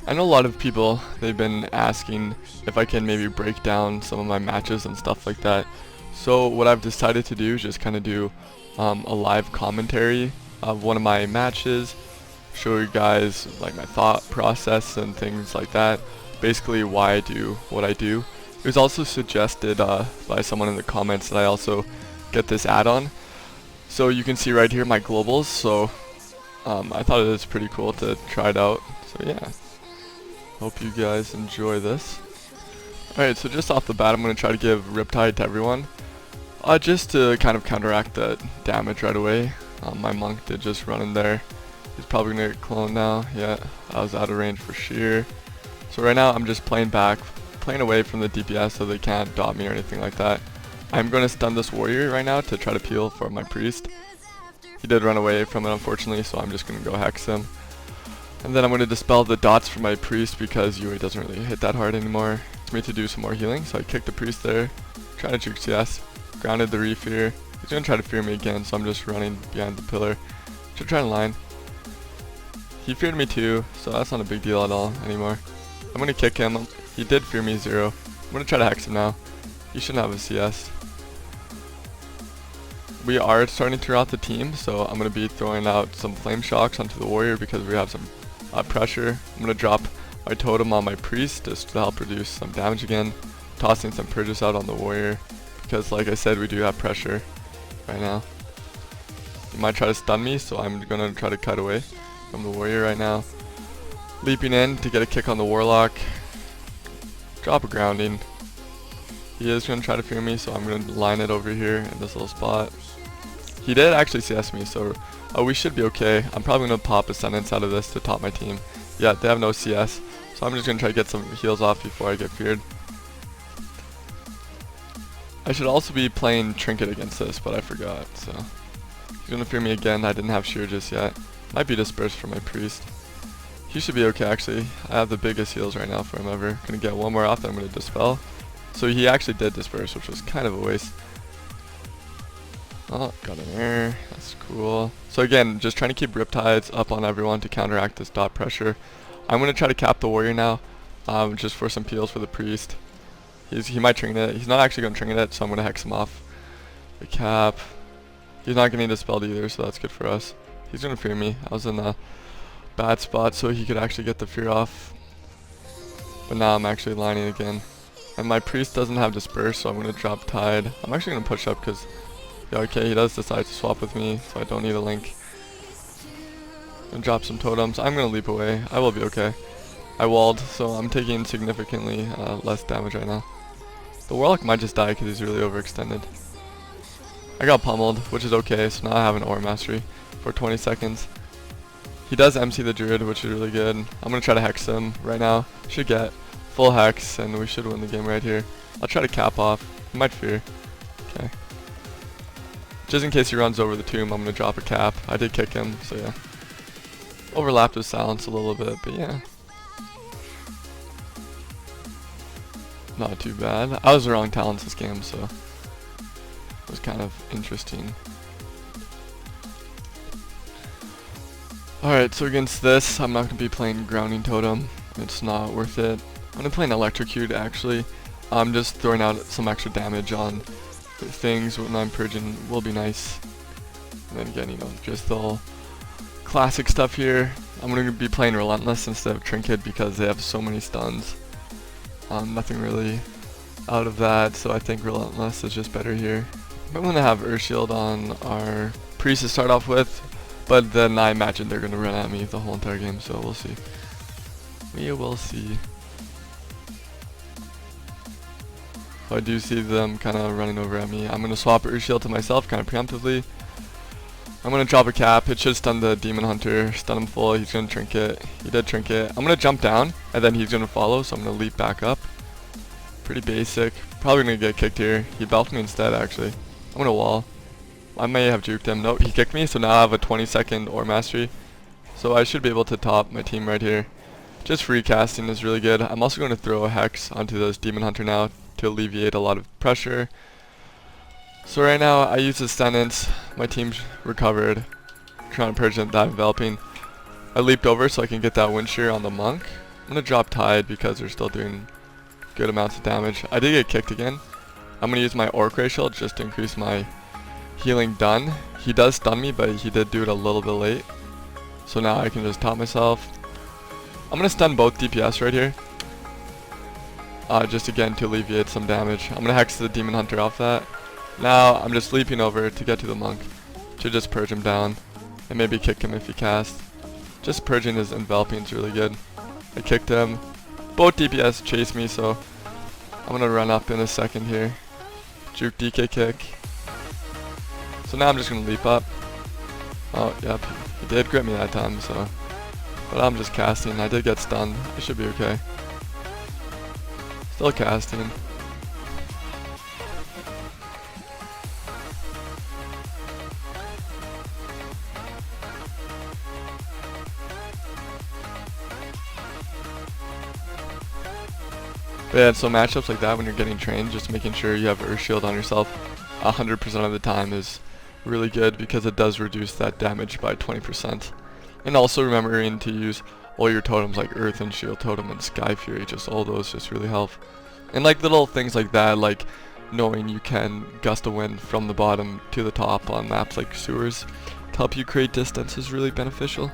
I know a lot of people, they've been asking if I can maybe break down some of my matches and stuff like that. So what I've decided to do is just kind of do a live commentary of one of my matches, show you guys like my thought process and things like that, basically why I do what I do. It was also suggested by someone in the comments that I also get this add-on. So you can see right here my globals, so I thought it was pretty cool to try it out. So yeah, hope you guys enjoy this. Alright, so just off the bat I'm going to try to give Riptide to everyone. Just to kind of counteract the damage right away. My monk did just run in there. He's probably going to get cloned now. Yeah, I was out of range for sheer. So right now I'm just playing back, playing away from the DPS so they can't dot me or anything like that. I'm going to stun this warrior right now to try to peel for my priest. He did run away from it unfortunately, so I'm just going to go hex him. And then I'm going to dispel the dots for my priest because UA doesn't really hit that hard anymore. It's me to do some more healing, so I kicked the priest there, trying to juke CS, grounded the reef here. He's going to try to fear me again, so I'm just running behind the pillar to try and line. He feared me too, so that's not a big deal at all anymore. I'm going to kick him. He did fear me 0. I'm going to try to hex him now. He shouldn't have a CS. We are starting to rout the team, so I'm going to be throwing out some flame shocks onto the warrior because we have some pressure. I'm going to drop my totem on my priest just to help reduce some damage again. Tossing some purges out on the warrior because like I said, we do have pressure right now. He might try to stun me, so I'm going to try to cut away from the warrior right now. Leaping in to get a kick on the warlock. Drop a grounding. He is going to try to fear me, so I'm going to line it over here in this little spot. He did actually CS me, so we should be okay. I'm probably going to pop a sentence out of this to top my team. Yeah, they have no CS, so I'm just going to try to get some heals off before I get feared. I should also be playing Trinket against this, but I forgot, so. He's going to fear me again. I didn't have shear just yet. Might be dispersed for my priest. He should be okay actually. I have the biggest heals right now for him ever. Gonna get one more off, then I'm gonna dispel. So he actually did disperse, which was kind of a waste. Oh, got an error. That's cool. So again, just trying to keep Riptides up on everyone to counteract this dot pressure. I'm gonna try to cap the warrior now, just for some peels for the priest. He might trinket it. He's not actually gonna trinket it, so I'm gonna hex him off. The cap. He's not getting dispelled either, so that's good for us. He's gonna fear me. I was in a bad spot so he could actually get the fear off. But now I'm actually lining again. And my priest doesn't have disperse, so I'm gonna drop tide. I'm actually gonna push up because yeah, okay, he does decide to swap with me, so I don't need a link. And drop some totems. I'm gonna leap away. I will be okay. I walled, so I'm taking significantly less damage right now. The warlock might just die because he's really overextended. I got pummeled, which is okay, so now I have an aura mastery for 20 seconds. He does MC the druid, which is really good. I'm going to try to hex him right now. Should get full hex, and we should win the game right here. I'll try to cap off. He might fear. Okay. Just in case he runs over the tomb, I'm going to drop a cap. I did kick him, so yeah. Overlapped with silence a little bit, but yeah. Not too bad. I was the wrong talents this game, so it was kind of interesting. Alright, so against this, I'm not going to be playing Grounding Totem. It's not worth it. I'm going to play an Electrocute, actually. I'm just throwing out some extra damage on things when I'm purging will be nice. And then again, you know, just the whole classic stuff here. I'm going to be playing Relentless instead of Trinket because they have so many stuns. Nothing really out of that, so I think Relentless is just better here. I'm going to have Earth Shield on our priest to start off with. But then I imagine they're going to run at me the whole entire game, so we'll see. We will see. So I do see them kind of running over at me. I'm going to swap Earth Shield to myself kind of preemptively. I'm going to drop a cap. It should stun the Demon Hunter. Stun him full. He's going to trinket. He did trinket. I'm going to jump down, and then he's going to follow, so I'm going to leap back up. Pretty basic. Probably going to get kicked here. He belted me instead, actually. I'm going to wall. I may have juked him. Nope, he kicked me, so now I have a 20-second Aura Mastery. So I should be able to top my team right here. Just free casting is really good. I'm also going to throw a Hex onto this Demon Hunter now to alleviate a lot of pressure. So right now, I use this sentence. My team's recovered. Trying to purge that enveloping. I leaped over so I can get that wind shear on the monk. I'm gonna drop Tide because they're still doing good amounts of damage. I did get kicked again. I'm gonna use my Orc Ray Shield just to increase my healing done. He does stun me, but he did do it a little bit late. So now I can just top myself. I'm gonna stun both DPS right here. Just again to alleviate some damage. I'm gonna hex the Demon Hunter off that. Now I'm just leaping over to get to the Monk to just purge him down and maybe kick him if he casts. Just purging his enveloping is really good. I kicked him. Both DPS chased me, so I'm gonna run up in a second here. Juke DK kick. So now I'm just gonna leap up. Oh, yep, he did grip me that time, so. But I'm just casting. I did get stunned. I should be okay. Still casting. But yeah, so matchups like that when you're getting trained, just making sure you have Earth Shield on yourself 100% of the time is really good because it does reduce that damage by 20%. And also remembering to use all your totems like Earth and Shield Totem and Sky Fury, just all those just really help. And like little things like that, like knowing you can gust a wind from the bottom to the top on maps like sewers to help you create distance is really beneficial.